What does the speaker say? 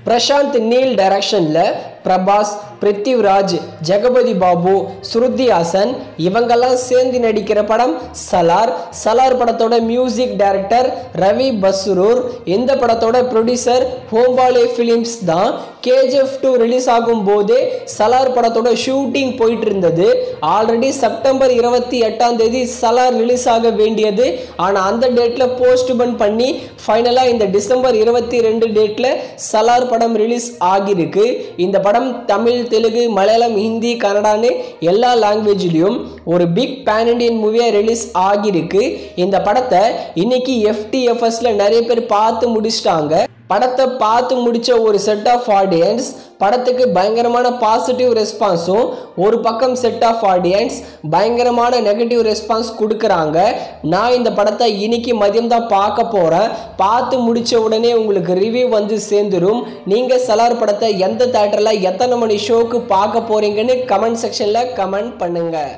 Prashanth Neil டைரக்ஷன்ல பிரபாஸ், பிருத்திவிராஜ், ஜெகபதி பாபு, ஸ்ருதி ஹாசன் இவங்கெல்லாம் சேர்ந்து நடிக்கிற படம் சலார். சலார் படத்தோட மியூசிக் டைரக்டர் ரவி பஸ்ரூர். இந்த படத்தோட ப்ரொடியூசர் ஹோம்பாலே ஃபிலிம்ஸ் தான். KGF 2 ரிலீஸ் ஆகும் போதே சலார் படத்தோட ஷூட்டிங் போயிட்டு இருந்தது. ஆல்ரெடி செப்டம்பர் 28ஆம் தேதி சலார் ரிலீஸ் ஆக வேண்டியது. ஆனால் அந்த டேட்ல போஸ்ட்போன் பண்ணி ஃபைனலாக இந்த டிசம்பர் 22 டேட்ல சலார் படம் ரிலீஸ் ஆகியிருக்கு. இந்த படம் தமிழ், தெலுங்கு, மலையாளம், ஹிந்தி, கன்னடான்னு எல்லா லாங்குவேஜ்லையும் ஒரு பிக் பேன் இண்டியன் மூவியாக ரிலீஸ் ஆகியிருக்கு. இந்த படத்தை இன்னைக்கு FTFSல நிறைய பேர் பார்த்து முடிச்சிட்டாங்க. படத்தை பார்த்து முடிச்ச ஒரு செட் ஆஃப் ஆடியன்ஸ் படத்துக்கு பயங்கரமான பாசிட்டிவ் ரெஸ்பான்ஸும், ஒரு பக்கம் செட் ஆஃப் ஆடியன்ஸ் பயங்கரமான நெகட்டிவ் ரெஸ்பான்ஸ் கொடுக்குறாங்க. நான் இந்த படத்தை இன்னைக்கு மதியம் தான் பார்க்க போகிறேன். பார்த்து முடித்த உடனே உங்களுக்கு ரிவ்யூ வந்து சேர்ந்துடும். நீங்கள் சலார் படத்தை எந்த தேட்டரில் எத்தனை மணி ஷோக்கு பார்க்க போகிறீங்கன்னு கமெண்ட் செக்ஷனில் கமெண்ட் பண்ணுங்கள்.